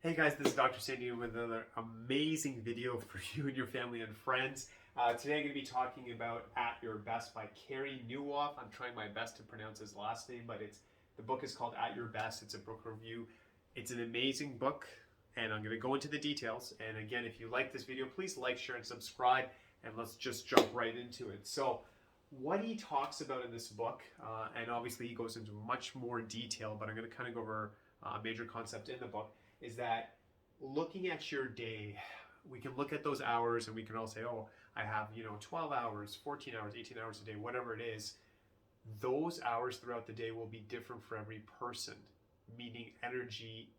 Hey guys, this is Dr. Sandy with another amazing video for you and your family and friends. Today I'm going to be talking about At Your Best by Carey Nieuwhof. I'm trying my best to pronounce his last name, but the book is called At Your Best. It's a book review. It's an amazing book, and I'm going to go into the details. And again, if you like this video, please like, share, and subscribe, and let's just jump right into it. So what he talks about in this book, and obviously he goes into much more detail, but I'm going to kind of go over a major concept in the book, is that looking at your day, we can look at those hours and we can all say, oh, I have 12 hours, 14 hours, 18 hours a day, whatever it is. Those hours throughout the day will be different for every person, meaning energy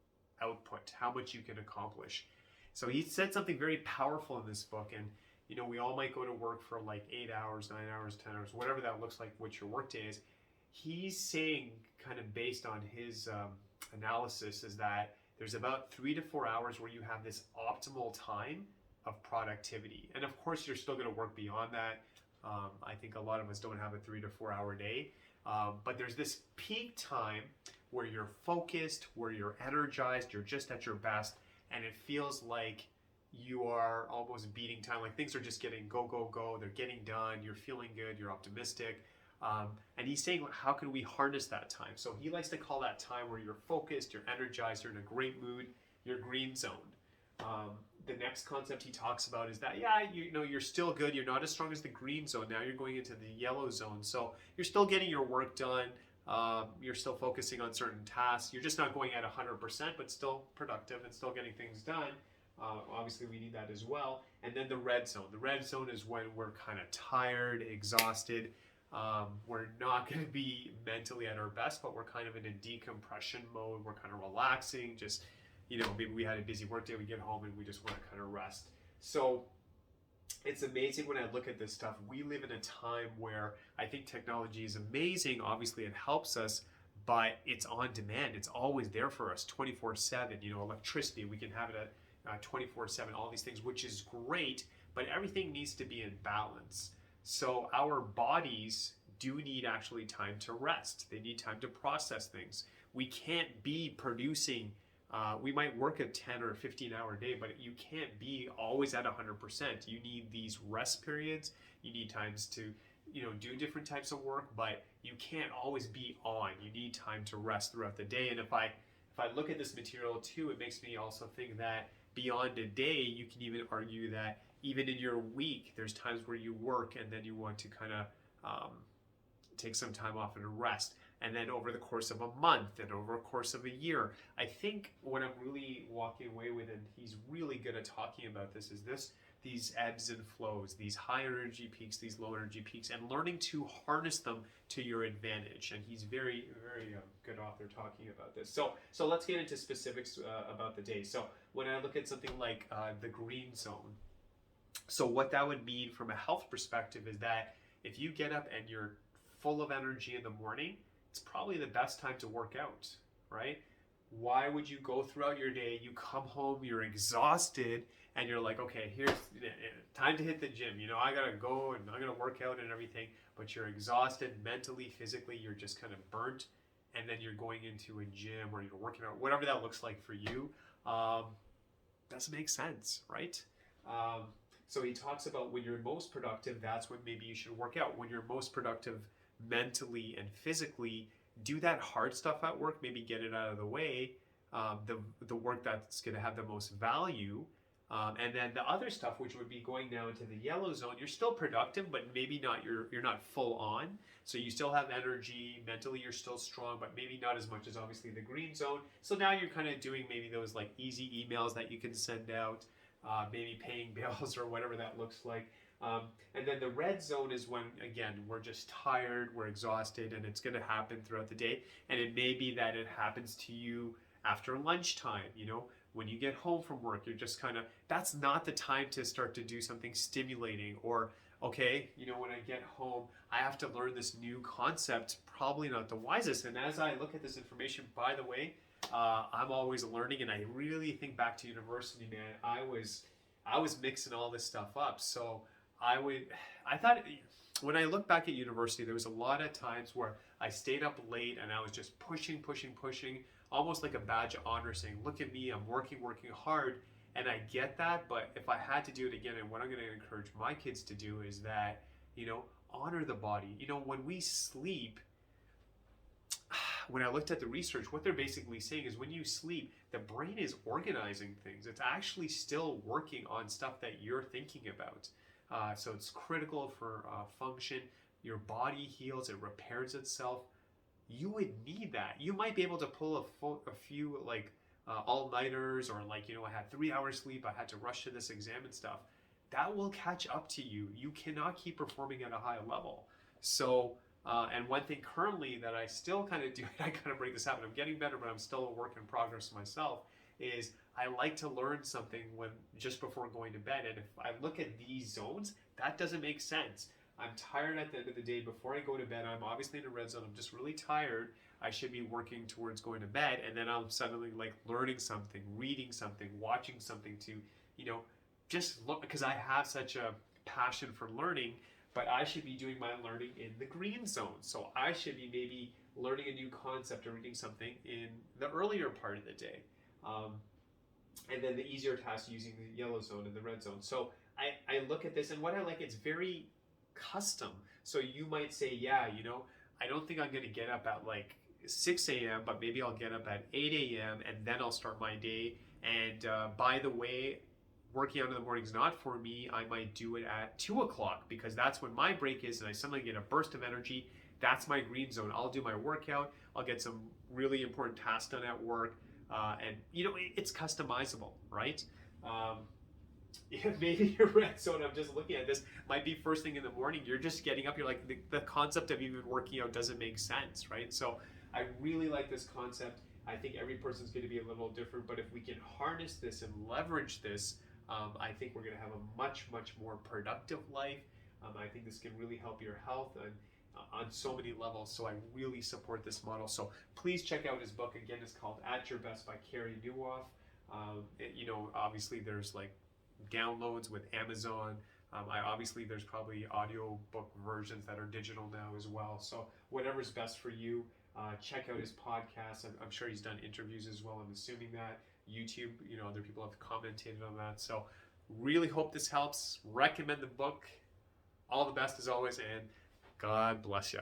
output, how much you can accomplish. So he said something very powerful in this book, and we all might go to work for like 8 hours, 9 hours, 10 hours, whatever that looks like, what your work day is. He's saying, kind of based on his analysis, is that there's about 3 to 4 hours where you have this optimal time of productivity. And of course, you're still going to work beyond that. I think a lot of us don't have a 3 to 4 hour day. But there's this peak time where you're focused, where you're energized, you're just at your best, and it feels like you are almost beating time. Like things are just getting go, go, go. They're getting done. You're feeling good. You're optimistic. And he's saying, how can we harness that time? So he likes to call that time where you're focused, you're energized, you're in a great mood, your green zone. The next concept he talks about is that, you're still good. You're not as strong as the green zone. Now you're going into the yellow zone. So you're still getting your work done. You're still focusing on certain tasks. You're just not going at 100%, but still productive and still getting things done. Obviously, we need that as well. And then the red zone. The red zone is when we're kind of tired, exhausted. We're not going to be mentally at our best, but we're kind of in a decompression mode. We're kind of relaxing. Just, maybe we had a busy work day. We get home and we just want to kind of rest. So it's amazing when I look at this stuff. We live in a time where I think technology is amazing. Obviously, it helps us, but it's on demand. It's always there for us 24/7. Electricity, we can have it at 24/7, all these things, which is great, but everything needs to be in balance. So our bodies do need actually time to rest. They need time to process things. We can't be producing, we might work a 10 or 15 hour day, but you can't be always at 100%. You need these rest periods. You need times to, do different types of work, but you can't always be on. You need time to rest throughout the day. And if I look at this material too, it makes me also think that beyond a day, you can even argue that even in your week, there's times where you work and then you want to kind of take some time off and rest. And then over the course of a month and over the course of a year, I think what I'm really walking away with, and he's really good at talking about this, is these ebbs and flows, these high energy peaks, these low energy peaks, and learning to harness them to your advantage. And he's very, very good author talking about this. So let's get into specifics about the day. So when I look at something like the green zone, so what that would mean from a health perspective is that if you get up and you're full of energy in the morning, it's probably the best time to work out, right? Why would you go throughout your day, you come home, you're exhausted, and you're like, okay, here's time to hit the gym. I gotta go and I'm gonna work out and everything, but you're exhausted mentally, physically, you're just kind of burnt, and then you're going into a gym or you're working out, whatever that looks like for you. Doesn't make sense, right? So he talks about when you're most productive, that's when maybe you should work out. When you're most productive mentally and physically, do that hard stuff at work, maybe get it out of the way, the work that's going to have the most value. And then the other stuff, which would be going down to the yellow zone, you're still productive, but maybe not, you're not full on. So you still have energy, mentally you're still strong, but maybe not as much as obviously the green zone. So now you're kind of doing maybe those like easy emails that you can send out, maybe paying bills or whatever that looks like. And then the red zone is when, again, we're just tired, we're exhausted, and it's going to happen throughout the day. And it may be that it happens to you after lunchtime, when you get home from work, you're just kind of, that's not the time to start to do something stimulating. Or, okay, when I get home, I have to learn this new concept, probably not the wisest. And as I look at this information, by the way, I'm always learning, and I really think back to university, man. I was mixing all this stuff up. So I thought when I look back at university, there was a lot of times where I stayed up late and I was just pushing. almost like a badge of honor saying, look at me, I'm working hard. And I get that, but if I had to do it again, and what I'm going to encourage my kids to do is that, honor the body. When we sleep, when I looked at the research, what they're basically saying is when you sleep, the brain is organizing things. It's actually still working on stuff that you're thinking about. So it's critical for function. Your body heals, it repairs itself. You would need that. You might be able to pull a few all-nighters, or I had 3 hours sleep, I had to rush to this exam and stuff. That will catch up to you. You cannot keep performing at a high level. So, and one thing currently that I still kind of do, I kind of break this habit, I'm getting better, but I'm still a work in progress myself, is I like to learn something just before going to bed. And if I look at these zones, that doesn't make sense. I'm tired at the end of the day. Before I go to bed, I'm obviously in a red zone. I'm just really tired. I should be working towards going to bed. And then I'm suddenly learning something, reading something, watching something to, just look, because I have such a passion for learning, but I should be doing my learning in the green zone. So I should be maybe learning a new concept or reading something in the earlier part of the day. And then the easier task using the yellow zone and the red zone. So I look at this, and what I like, it's very custom. So you might say, yeah, I don't think I'm going to get up at 6 a.m., but maybe I'll get up at 8 a.m. and then I'll start my day. And by the way, working out in the morning is not for me. I might do it at 2 o'clock because that's when my break is, and I suddenly get a burst of energy. That's my green zone. I'll do my workout. I'll get some really important tasks done at work. And it's customizable, right? Maybe your red zone, I'm just looking at this, might be first thing in the morning. You're just getting up. You're like, the concept of even working out doesn't make sense, right? So I really like this concept. I think every person's going to be a little different, but if we can harness this and leverage this, I think we're going to have a much, much more productive life. I think this can really help your health and on so many levels. So I really support this model. So please check out his book. Again, it's called At Your Best by Carey Nieuwhof. Obviously there's downloads with Amazon. Obviously there's probably audio book versions that are digital now as well. So whatever's best for you, check out his podcast. I'm sure he's done interviews as well. I'm assuming that YouTube, other people have commented on that. So really hope this helps. Recommend the book. All the best as always, and God bless you.